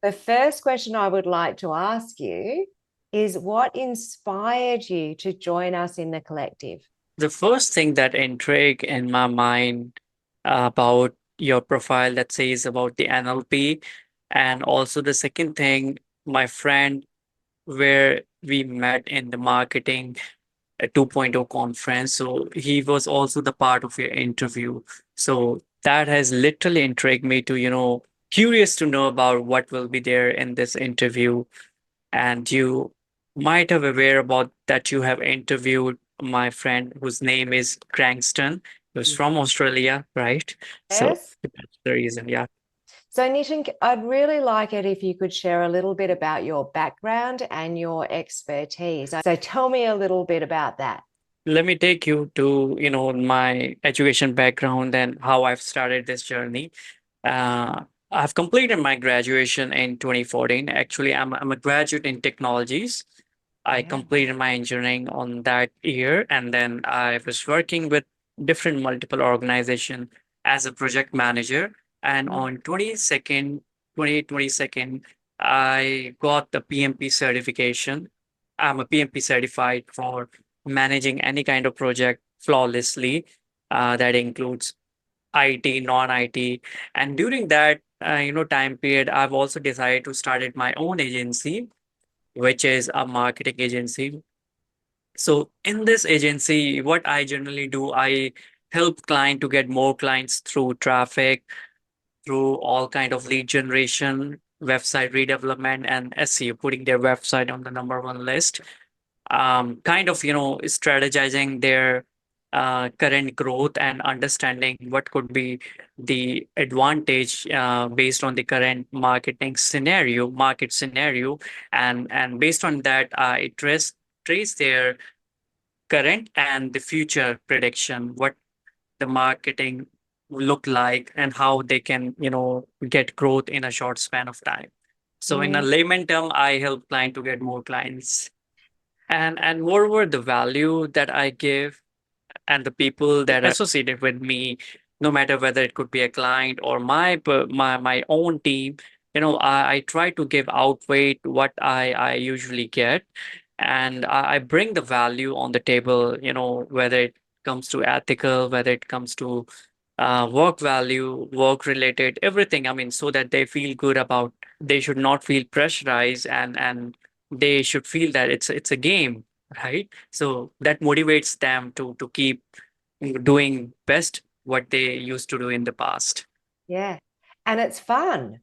The first question I would like to ask you is what inspired you to join us in the collective? The first thing that intrigue in my mind about your profile that says about the NLP, and also the second thing, my friend, where we met in the marketing 2.0 conference. So he was also the part of your interview. So that has literally intrigued me to, curious to know about what will be there in this interview. And you might have aware about that you have interviewed my friend whose name is Crankston. He was from Australia, right? So Yes. that's the reason, yeah. So, Nitin, I'd really like it if you could share a little bit about your background and your expertise. So, tell me a little bit about that. Let me take you to, my education background and how I've started this journey. Uh, I've completed my graduation in 2014. Actually, I'm a graduate in technologies. I Yeah. completed my engineering on that year, and then I was working with different multiple organization as a project manager. And on 2022, I got the PMP certification. I'm a PMP certified for managing any kind of project flawlessly. That includes IT, non-IT, and during that time period, I've also decided to start my own agency, which is a marketing agency. So in this agency, what I generally do, I help client to get more clients through traffic, through all kind of lead generation, website redevelopment, and SEO, putting their website on the number one list. Kind of strategizing their current growth and understanding what could be the advantage based on the current market scenario, and based on that, I trace their current and the future prediction, what the marketing look like and how they can get growth in a short span of time. So in a Mm, layman term, I help client to get more clients, and moreover the value that I give and the people that are associated with me, no matter whether it could be a client or my own team, I try to give outweigh what I usually get, and I bring the value on the table, whether it comes to ethical, whether it comes to work value, work related, everything. I mean, so that they feel good about, they should not feel pressurized, and they should feel that it's a game, right? So that motivates them to keep doing best what they used to do in the past. yeah. And it's fun.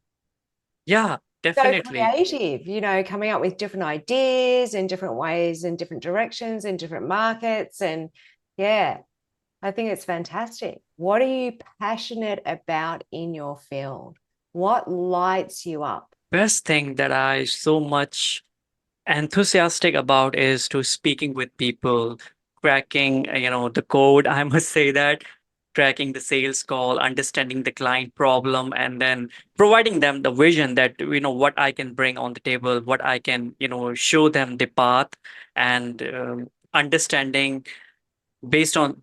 Yeah, So definitely. creative, coming up with different ideas in different ways and different directions in different markets. And yeah, I think it's fantastic. What are you passionate about in your field? What lights you up? Best thing that I so much enthusiastic about is to speaking with people, cracking the code. I must say that, tracking the sales call, understanding the client problem, and then providing them the vision that what I can bring on the table, what I can show them the path, and understanding based on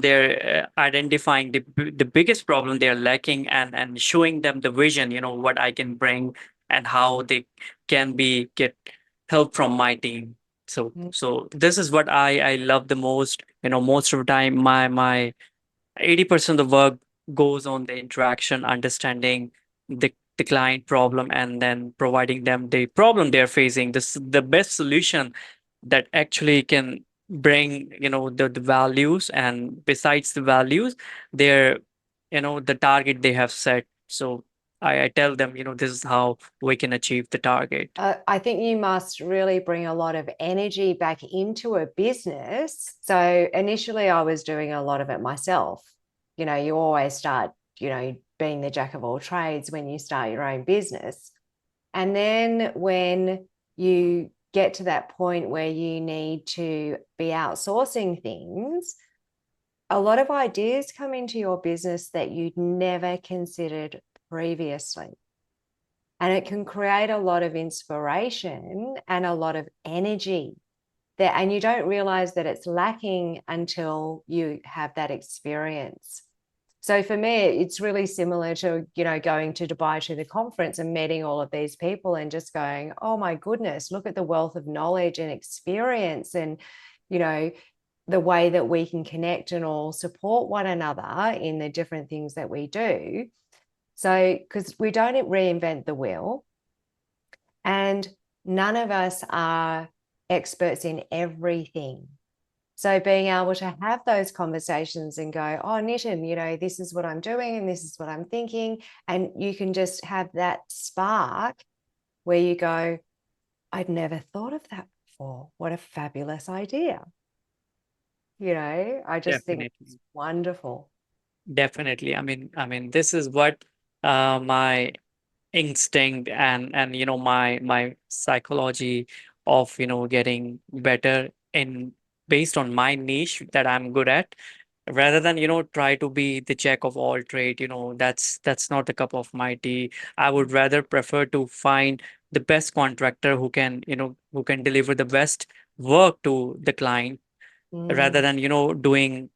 their identifying the biggest problem they're lacking, and showing them the vision, what I can bring and how they can be get help from my team. So this is what I love the most. Most of the time my 80% of the work goes on the interaction, understanding the client problem, and then providing them the problem they're facing, this the best solution that actually can bring the values, and besides the values, their the target they have set. So I tell them, this is how we can achieve the target. I think you must really bring a lot of energy back into a business. So initially, I was doing a lot of it myself. You always start, being the jack of all trades when you start your own business. And then when you get to that point where you need to be outsourcing things, a lot of ideas come into your business that you'd never considered previously. And it can create a lot of inspiration and a lot of energy there. And you don't realize that it's lacking until you have that experience. So for me, it's really similar to, going to Dubai to the conference and meeting all of these people and just going, oh my goodness, look at the wealth of knowledge and experience and, you know, the way that we can connect and all support one another in the different things that we do. So, because we don't reinvent the wheel, and none of us are experts in everything. So being able to have those conversations and go, oh, Nitin, this is what I'm doing and this is what I'm thinking. And you can just have that spark where you go, I'd never thought of that before. What a fabulous idea. I just think it's Definitely. wonderful. Definitely. I mean, this is what my instinct and my psychology of getting better in based on my niche that I'm good at, rather than try to be the jack of all trade. That's not the cup of my tea. I would rather prefer to find the best contractor who can deliver the best work to the client, rather Mm, than doing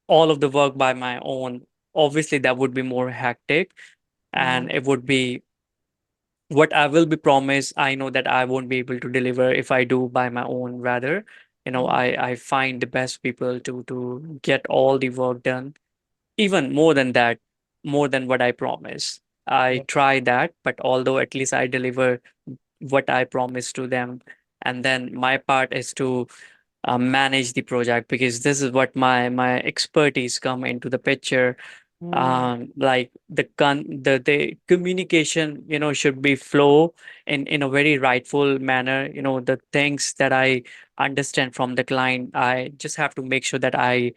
all of the work by my own. Obviously that would be more hectic, and mm, it would be what I will be promised, I know that I won't be able to deliver if I do by my own. Rather, mm, I find the best people to get all the work done, even more than that, more than what I promise. I yeah. try that, but although at least I deliver what I promise to them, and then my part is to manage the project, because this is what my expertise come into the picture. Mm, Like the communication should be flow in a very rightful manner. The things that I understand from the client, I just have to make sure that I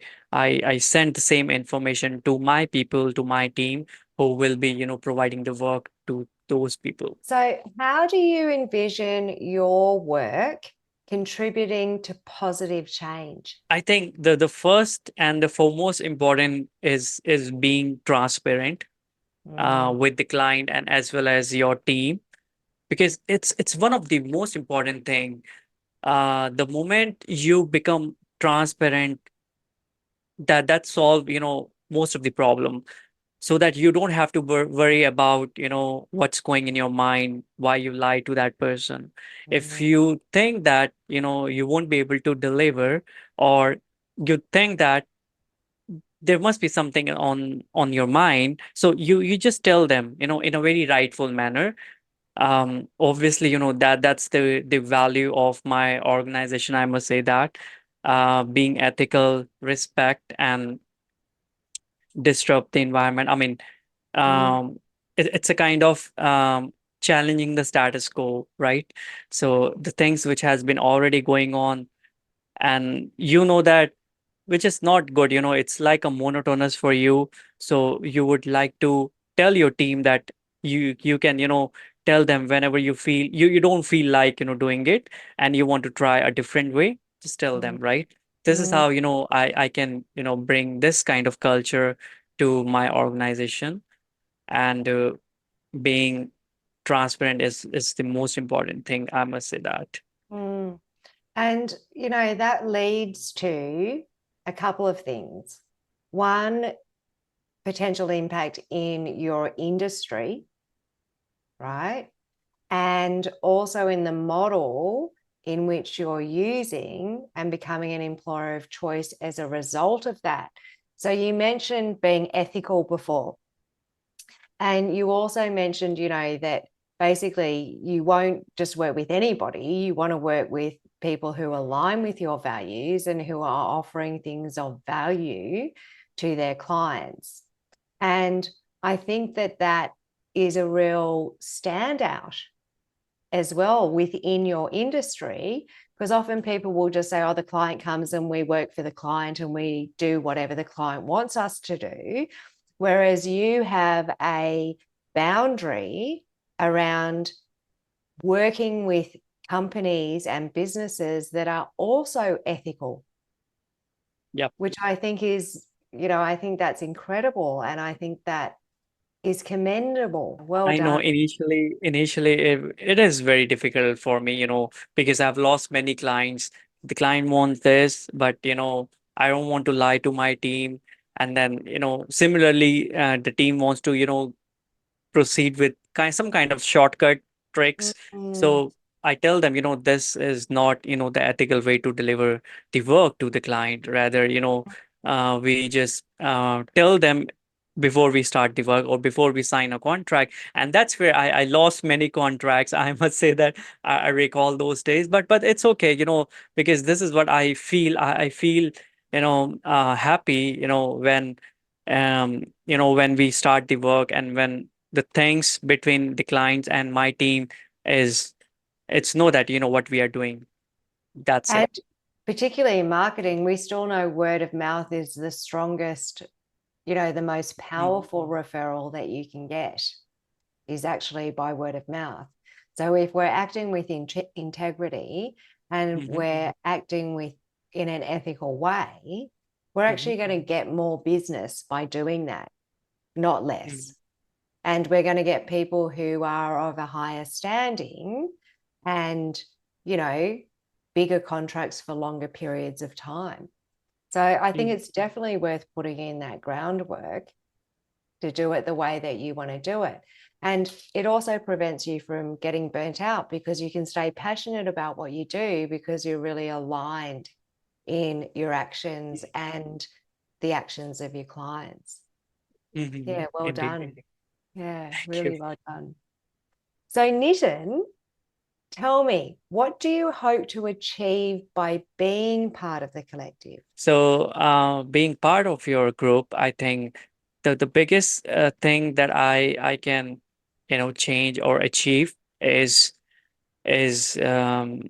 send the same information to my people, to my team, who will be providing the work to those people. So, how do you envision your work contributing to positive change? I think the first and the foremost important is being transparent Mm, with the client and as well as your team, because it's one of the most important thing. The moment you become transparent, that solve most of the problem, so that you don't have to worry about what's going in your mind, why you lie to that person. If mm, you think that you won't be able to deliver, or you think that there must be something on your mind, so you just tell them in a very rightful manner. Obviously that's the value of my organization, I must say that. Being ethical, respect, and disrupt the environment. I mean, mm, it's a kind of challenging the status quo, right? So the things which has been already going on, and that, which is not good. It's like a monotonous for you. So you would like to tell your team that you can tell them whenever you don't feel like doing it, and you want to try a different way, just tell them, mm, right? This is mm, how I can bring this kind of culture to my organization. And being transparent is the most important thing, I must say that. mm. And, that leads to a couple of things. One, potential impact in your industry, right? And also in the model in which you're using and becoming an employer of choice as a result of that. So you mentioned being ethical before. And you also mentioned, that basically you won't just work with anybody. You want to work with people who align with your values and who are offering things of value to their clients. And I think that that is a real standout as well within your industry, because often people will just say, oh, the client comes and we work for the client and we do whatever the client wants us to do. Whereas you have a boundary around working with companies and businesses that are also ethical, Yep. which I think is, I think that's incredible. And I think that is commendable. Well I know done. initially it is very difficult for me, because I've lost many clients. The client wants this, but I don't want to lie to my team. And then, similarly, the team wants to, proceed with some kind of shortcut tricks. Mm. So I tell them, this is not, the ethical way to deliver the work to the client. Rather, we just tell them before we start the work or before we sign a contract. And that's where I lost many contracts. I must say that I recall those days, but it's okay, because this is what I feel. I feel, happy, when we start the work, and when the things between the clients and my team is, it's know that what we are doing. That's And it. particularly in marketing, we still know word of mouth is the strongest, the most Mhm, powerful referral that you can get is actually by word of mouth. So if we're acting with integrity and mhm, we're acting with in an ethical way, we're mhm, actually going to get more business by doing that, not mhm, less. And we're going to get people who are of a higher standing and, you know, bigger contracts for longer periods of time. So I think mhm. it's definitely worth putting in that groundwork to do it the way that you want to do it. And it also prevents you from getting burnt out because you can stay passionate about what you do because you're really aligned in your actions and the actions of your clients. Mhm. Yeah, well Indeed. done. Yeah, Thank you. really well done. So, Nitin, tell me, what do you hope to achieve by being part of the collective? So, being part of your group, I think the biggest thing that I can, change or achieve is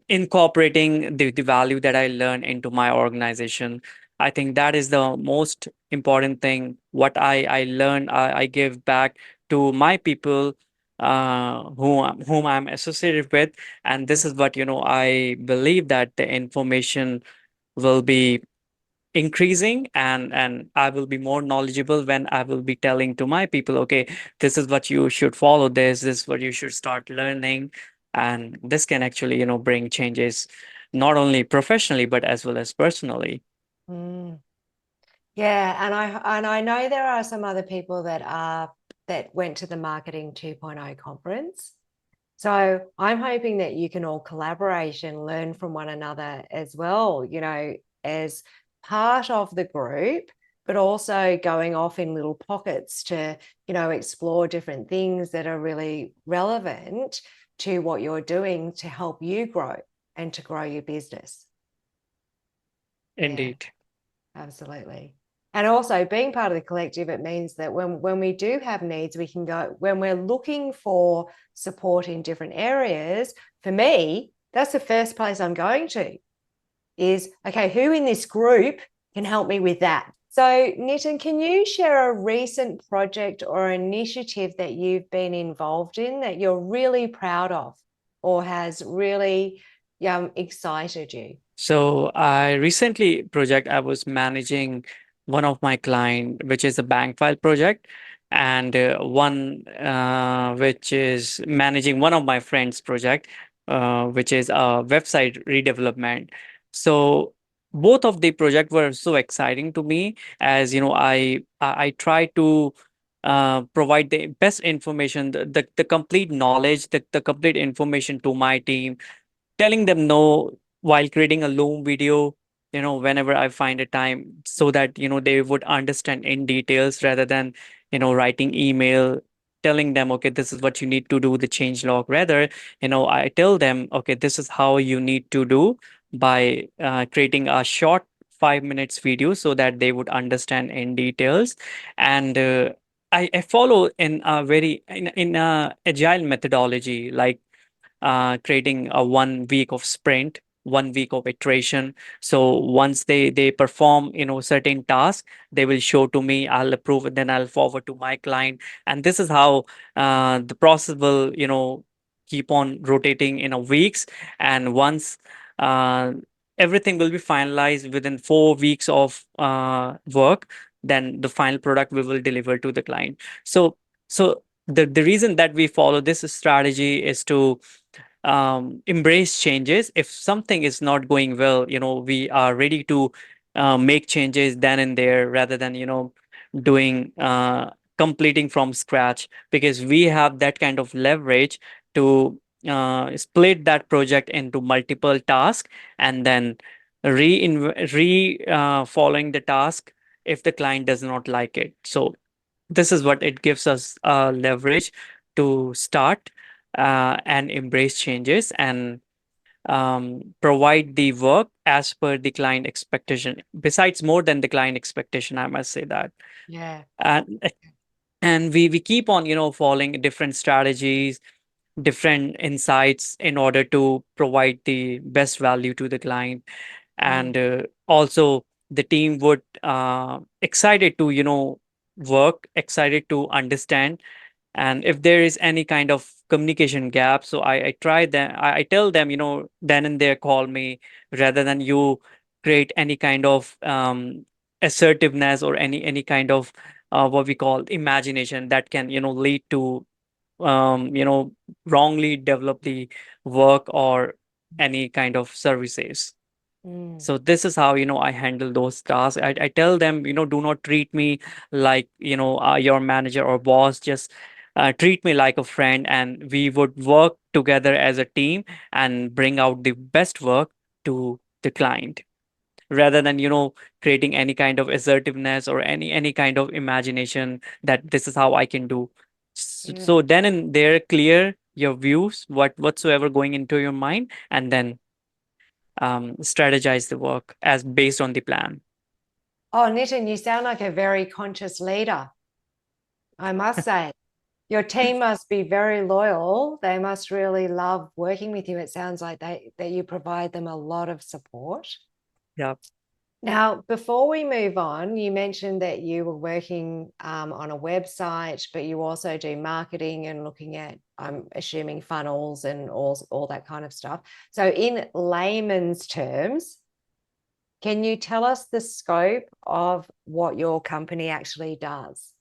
incorporating the value that I learn into my organization. I think that is the most important thing. What I learn, I give back to my people, whom I'm associated with, and this is what I believe that the information will be increasing, and I will be more knowledgeable when I will be telling to my people, okay, this is what you should follow, this is what you should start learning. And this can actually bring changes, not only professionally but as well as personally. Mm. Yeah, and I know there are some other people that went to the Marketing 2.0 conference. So I'm hoping that you can all collaborate and learn from one another as well, as part of the group, but also going off in little pockets to, explore different things that are really relevant to what you're doing to help you grow and to grow your business. Yeah. Indeed. Absolutely. And also being part of the collective, it means that when we do have needs, we can go when we're looking for support in different areas. For me, that's the first place I'm going to is okay, who in this group can help me with that? So, Nitin, can you share a recent project or initiative that you've been involved in that you're really proud of or has really excited you? So I recently project I was managing one of my client, which is a bank file project, and one which is managing one of my friends' project, which is a website redevelopment. So both of the project were so exciting to me, as I try to provide the best information, the complete knowledge, the complete information to my team, telling them no while creating a Loom video, whenever I find a time, so that, they would understand in details rather than, writing email, telling them, okay, this is what you need to do, the change log. Rather, I tell them, okay, this is how you need to do by creating a short 5 minutes video so that they would understand in details. And I follow in a very in a agile methodology, like creating a 1 week of sprint, 1 week of iteration. So once they perform certain task, they will show to me, I'll approve it, then I'll forward to my client. And this is how the process will keep on rotating in a weeks. And once uh, everything will be finalized within 4 weeks of work, then the final product we will deliver to the client. So the reason that we follow this strategy is to embrace changes. If something is not going well, we are ready to make changes then and there rather than doing completing from scratch, because we have that kind of leverage to split that project into multiple tasks and then following the task if the client does not like it. So this is what it gives us leverage to start and embrace changes and provide the work as per the client expectation. Besides, more than the client expectation, I must say that. Yeah. And we keep on following different strategies, different insights in order to provide the best value to the client. And Mm, also the team would excited to work, excited to understand. And if there is any kind of communication gap, so I try them, I tell them, then and there, call me, rather than you create any kind of assertiveness or any kind of what we call imagination that can lead to wrongly develop the work or any kind of services. mm, So this is how I handle those tasks. I tell them, do not treat me like your manager or boss. Just treat me like a friend, and we would work together as a team and bring out the best work to the client, rather than creating any kind of assertiveness or any kind of imagination that this is how I can do. So yeah. then and there, clear your views, whatsoever going into your mind, and then strategize the work as based on the plan. Oh, Nitin, you sound like a very conscious leader, I must say. Your team must be very loyal. They must really love working with you. It sounds like that you provide them a lot of support. Yeah. Now, before we move on, you mentioned that you were working on a website, but you also do marketing and looking at, I'm assuming, funnels and all that kind of stuff. So, in layman's terms, can you tell us the scope of what your company actually does?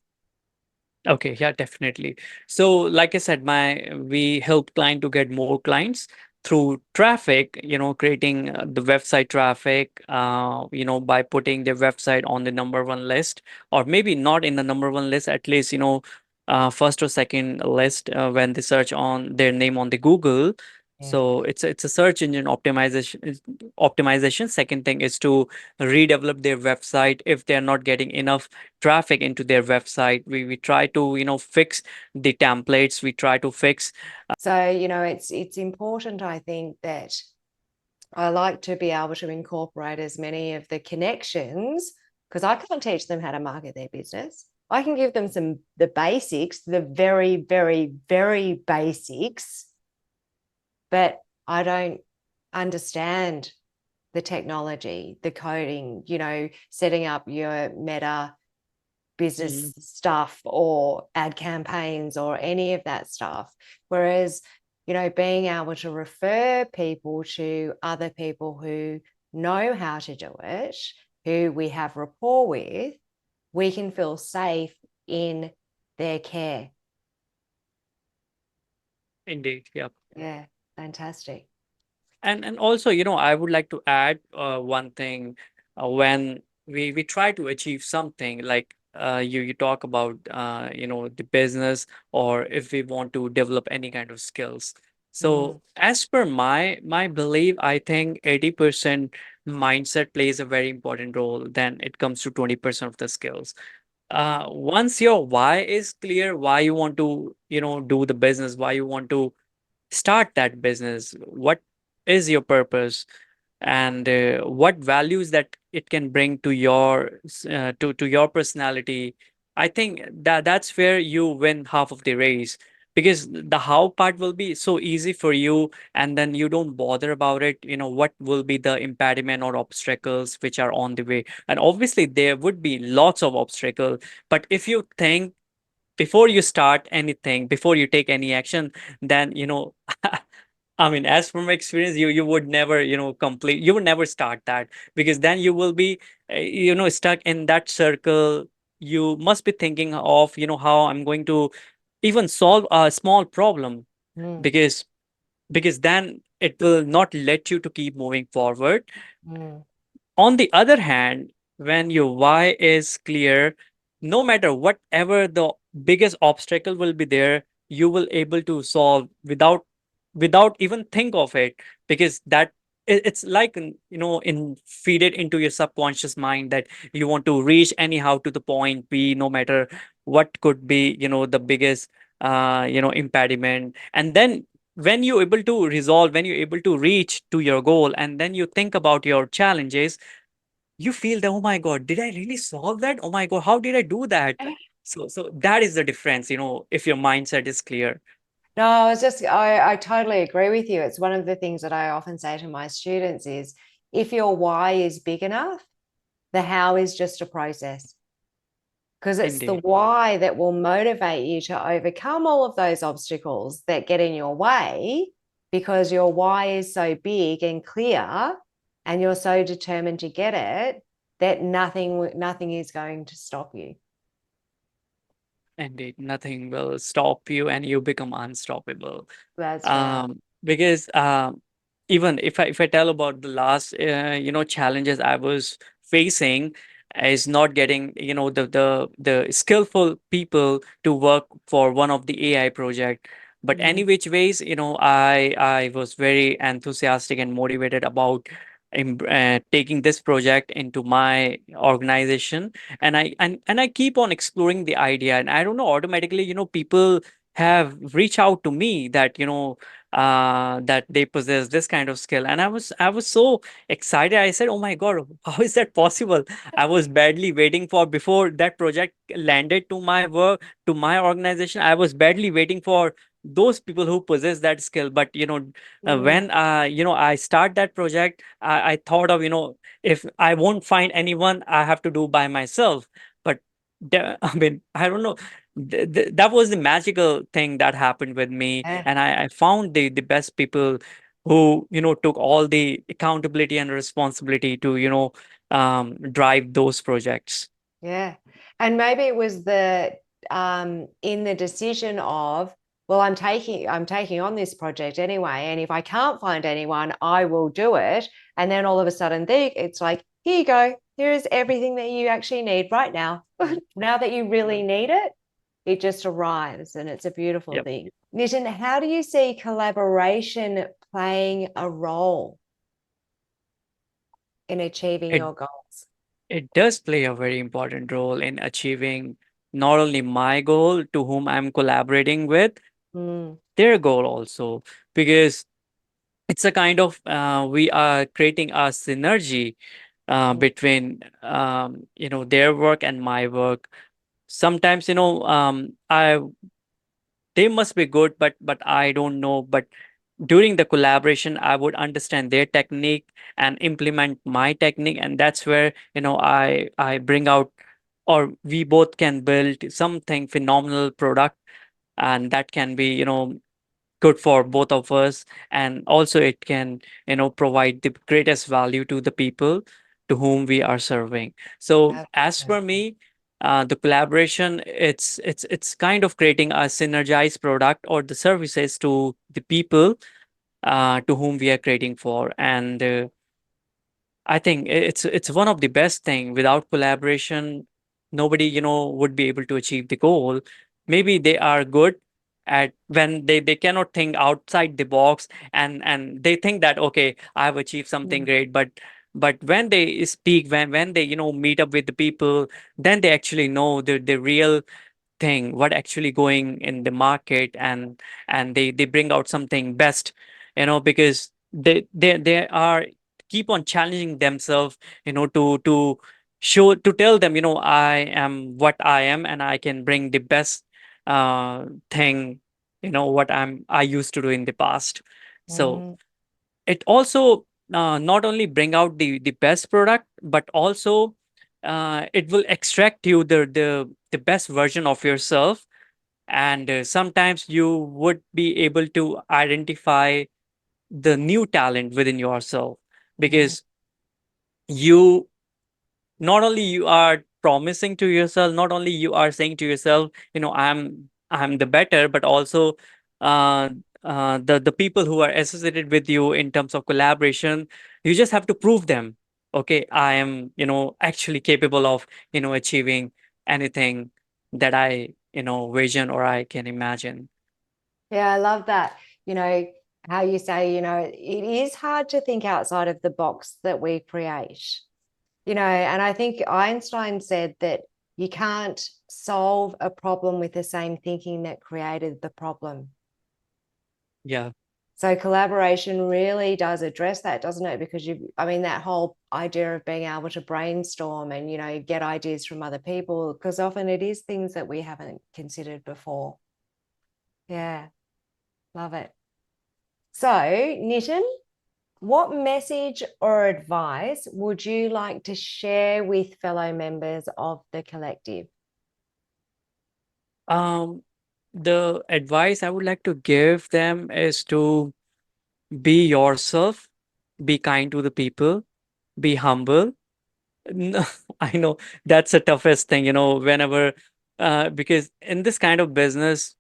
Okay, yeah, definitely. So, like I said, my we help client to get more clients through traffic, creating the website traffic, by putting their website on the number one list, or maybe not in the number one list, at least, first or second list when they search on their name on the Google. Yeah. So it's a search engine optimization. Second thing is to redevelop their website if they're not getting enough traffic into their website. We try to fix the templates, we try to fix. So, it's important, I think, that I like to be able to incorporate as many of the connections because I can't teach them how to market their business. I can give them the basics, the very, very, very basics, but I don't understand the technology, the coding, setting up your meta Mhm. business stuff or ad campaigns or any of that stuff. Whereas, being able to refer people to other people who know how to do it, who we have rapport with, we can feel safe in their care. Indeed, yeah. Yeah, fantastic. And also, I would like to add one thing. When we try to achieve something, like you talk about the business, or if we want to develop any kind of skills. Mm, So as per my belief, I think 80% mindset plays a very important role. Then it comes to 20% of the skills. Once your why is clear, why you want to do the business, why you want to start that business, what is your purpose, and what values that it can bring to to your personality. I think that's where you win half of the race, because the how part will be so easy for you, and then you don't bother about it, what will be the impediment or obstacles which are on the way. And obviously there would be lots of obstacles, but if you think before you start anything, before you take any action, then I mean, as from experience, you would never, complete. You would never start that, because then you will be, stuck in that circle. You must be thinking of, how I'm going to even solve a small problem, mm, because then it will not let you to keep moving forward. mm. On the other hand, when your why is clear, no matter whatever the biggest obstacle will be there, you will able to solve without even think of it, because it's like in feed it into your subconscious mind that you want to reach anyhow to the point b, no matter what could be the biggest impediment. And then when you're able to resolve, when you're able to reach to your goal, and then you think about your challenges, you feel that, oh my god, did I really solve that? Oh my god, how did I do that? So that is the difference, if your mindset is clear. No, I was just, I totally agree with you. It's one of the things that I often say to my students is if your why is big enough, the how is just a process, because it's the Indeed. why that will motivate you to overcome all of those obstacles that get in your way, because your why is so big and clear and you're so determined to get it that nothing is going to stop you. Indeed, nothing will stop you and you become unstoppable. That's right. Because even if I tell about the last challenges I was facing, is not getting the skillful people to work for one of the AI project. But Mm, any which ways, I was very enthusiastic and motivated about taking this project into my organization. And I keep on exploring the idea, and I don't know, automatically, people have reached out to me that that they possess this kind of skill. And I was so excited. I said, oh my god, how is that possible? I was badly waiting for, before that project landed to my work, to my organization, I was badly waiting for those people who possess that skill. But mm, when I start that project, I thought of, if I won't find anyone, I have to do by myself. But I mean, I don't know, that was the magical thing that happened with me. yeah. And I found the best people who took all the accountability and responsibility to drive those projects. Yeah. And maybe it was the in the decision of, well, I'm taking on this project anyway. And if I can't find anyone, I will do it. And then all of a sudden it's like, here you go. Here is everything that you actually need right now. Now that you really need it, it just arrives and it's a beautiful Yep. thing. Nitin, how do you see collaboration playing a role in achieving it your goals? it does play a very important role in achieving not only my goal, to whom I'm collaborating with, Mm, their goal also. Because it's a kind of, we are creating a synergy mm, between their work and my work. Sometimes, I they must be good, but I don't know. But during the collaboration, I would understand their technique and implement my technique, and that's where I bring out, or we both can build something phenomenal product, and that can be good for both of us. And also it can provide the greatest value to the people to whom we are serving. So as for absolutely. me, the collaboration, it's kind of creating a synergized product or the services to the people to whom we are creating for. And I think it's one of the best thing. Without collaboration, nobody would be able to achieve the goal. Maybe they are good at when they cannot think outside the box, and they think that, okay, I have achieved something Mm, great. But when they speak, when they meet up with the people, then they actually know the real thing, what actually going in the market. And they bring out something best, because they are keep on challenging themselves, to show, to tell them, I am what I am, and I can bring the best thing, what I used to do in the past. So mm, it also not only bring out the best product, but also it will extract you the best version of yourself. And sometimes you would be able to identify the new talent within yourself, mm, because you not only you are promising to yourself, not only you are saying to yourself, I'm the better, but also uh, the people who are associated with you in terms of collaboration, you just have to prove them. okay, I am, actually capable of, achieving anything that I, vision or I can imagine. Yeah, I love that. You know, how you say, it is hard to think outside of the box that we create. And I think Einstein said that you can't solve a problem with the same thinking that created the problem. Yeah. So collaboration really does address that, doesn't it? Because I mean, that whole idea of being able to brainstorm and, get ideas from other people, because often it is things that we haven't considered before. Yeah, love it. So, Nitin, what message or advice would you like to share with fellow members of the collective? Um, the advice I would like to give them is to be yourself, be kind to the people, be humble. No, I know that's the toughest thing, whenever, because in this kind of business,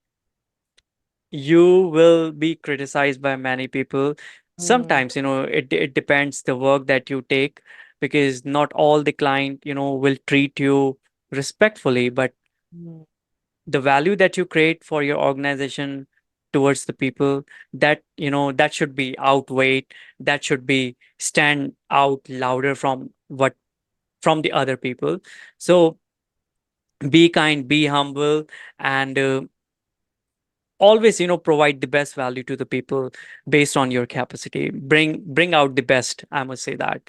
you will be criticized by many people. Mm, Sometimes, it depends the work that you take, because not all the client, will treat you respectfully, but mm, the value that you create for your organization towards the people, that that should be outweighed, that should be stand out louder from what from the other people. So be kind, be humble, and always provide the best value to the people based on your capacity. Bring out the best, I must say that.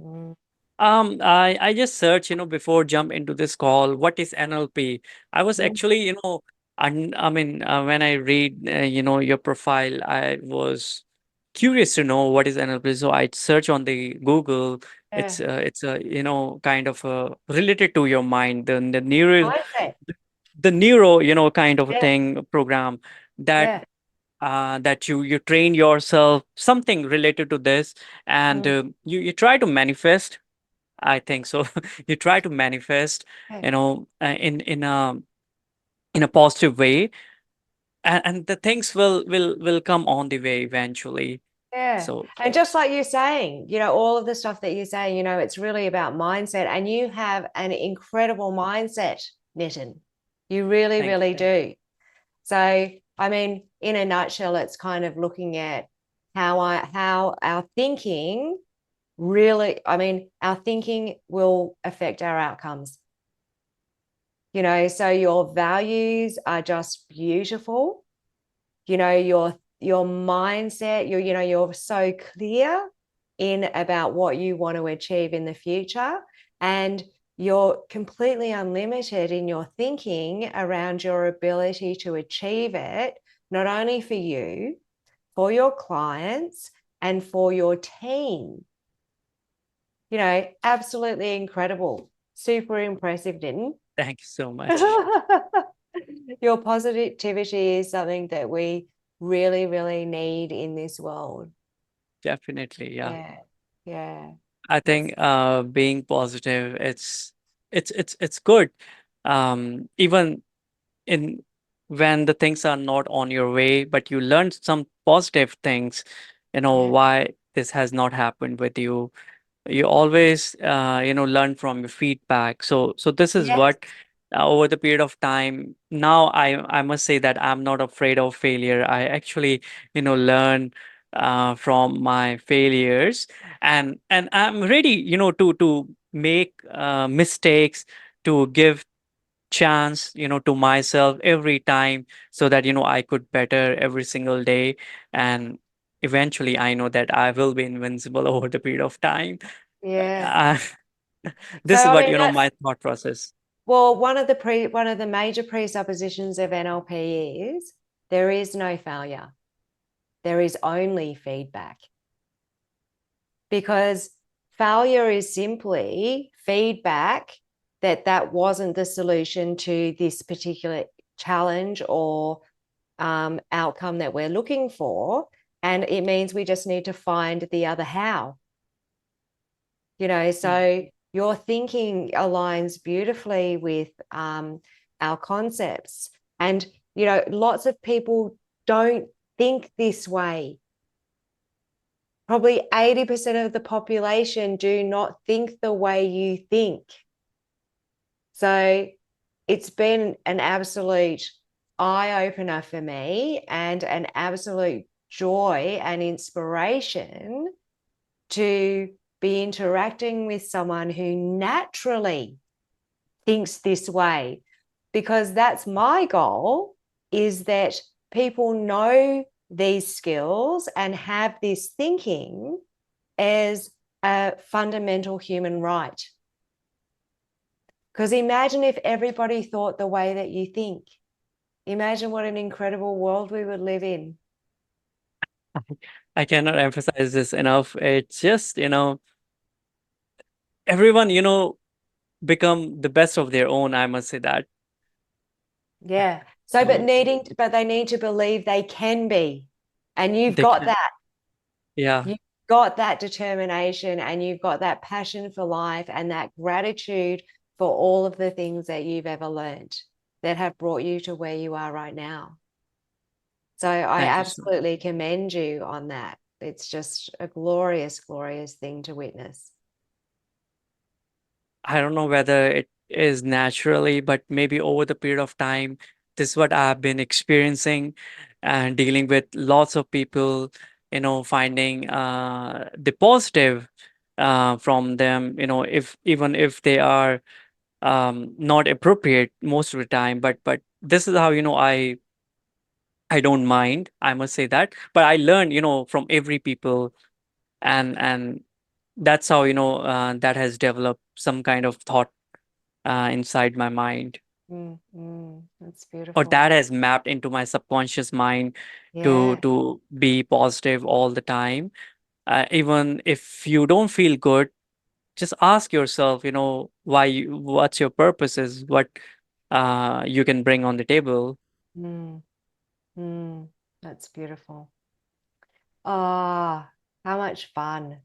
mm. I just searched, before jump into this call, what is NLP. I was Mm. actually, I mean, when I read, your profile, I was curious to know what is NLP. So I search on the Google. Yeah, It's a, kind of related to your mind, the neuro, mindset. the neuro, kind of a Yeah, thing program that yeah. that you train yourself something related to this, and Mm, you try to manifest, I think so. You try to manifest, yeah. in a positive way, and the things will come on the way eventually. Yeah. So And just like you're saying, all of the stuff that you're saying, it's really about mindset. And you have an incredible mindset, Nitin. You really, thank you, really thank you. do. So, I mean, in a nutshell, it's kind of looking at how our thinking really, I mean, our thinking will affect our outcomes. So your values are just beautiful. Your mindset, you're so clear in about what you want to achieve in the future, and you're completely unlimited in your thinking around your ability to achieve it, not only for you, for your clients, and for your team. Absolutely incredible. Super impressive, didn't? Thank you so much. Your positivity is something that we really, really need in this world. Definitely, yeah. Yeah. Yeah. I It's think being positive, it's good. Even in when the things are not on your way, but you learn some positive things, yeah. why this has not happened with you. You always learn from your feedback. So this is Yes. what, over the period of time, now I must say that I'm not afraid of failure. I actually learn from my failures, and I'm ready to make mistakes, to give chance to myself every time, so that I could better every single day, and eventually I know that I will be invincible over the period of time. Yeah. uh, So this is I what mean my that's thought process. well, one of the major presuppositions of NLP is there is no failure. There is only feedback. Because failure is simply feedback that wasn't the solution to this particular challenge or outcome that we're looking for. And it means we just need to find the other how. Mm. So your thinking aligns beautifully with our concepts. And, lots of people don't think this way. Probably 80% of the population do not think the way you think. So it's been an absolute eye opener for me and an absolute joy and inspiration to be interacting with someone who naturally thinks this way, because that's my goal, is that people know these skills and have this thinking as a fundamental human right. Because imagine if everybody thought the way that you think. Imagine what an incredible world we would live in. I cannot emphasize this enough. It's just, everyone, become the best of their own. I must say that. Yeah. So, So but they need to believe they can be. And you've they got can, that. yeah, You've got that determination and you've got that passion for life and that gratitude for all of the things that you've ever learned that have brought you to where you are right now. So I thank you so much. absolutely commend you on that. It's just a glorious, glorious thing to witness. I don't know whether it is naturally, but maybe over the period of time, this is what I've been experiencing and dealing with lots of people, finding the positive from them, if even if they are not appropriate most of the time, but this is how, I don't mind, I must say that. But I learned, from every people, and that's how, that has developed some kind of thought inside my mind, That's or beautiful. that has mapped into my subconscious mind to Yeah. be positive all the time. Even if you don't feel good, just ask yourself, what's your purpose is, what you can bring on the table. Mm, mm, that's beautiful. Ah, how much fun.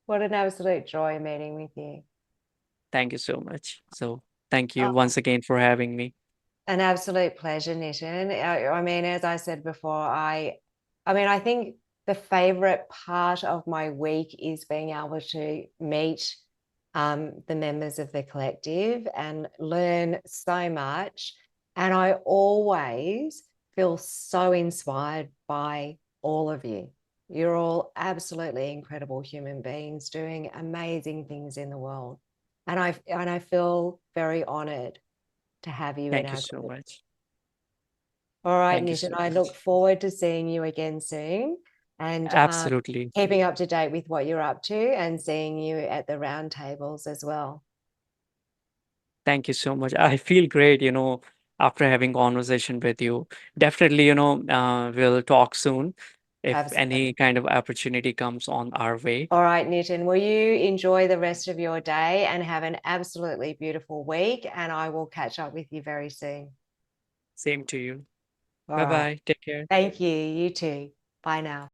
What an absolute joy meeting with you. Thank you so much. So thank you Oh, once again for having me. an absolute pleasure, Nitin. I mean, as I said before, I think the favorite part of my week is being able to meet the members of the collective and learn so much. And I always feel so inspired by all of you. You're all absolutely incredible human beings doing amazing things in the world. And I feel very honored to have you in Thank you our so group. much. All right, Thank you Nitin, so I look much. forward to seeing you again soon and Absolutely. keeping up to date with what you're up to and seeing you at the round tables as well. Thank you so much. I feel great, after having conversation with you. Definitely, we'll talk soon if any Absolutely. kind of opportunity comes on our way. All right, Nitin, will you enjoy the rest of your day and have an absolutely beautiful week? And I will catch up with you very soon. Same to you. All Bye right. bye. Take care. Thank you. You too. Bye now.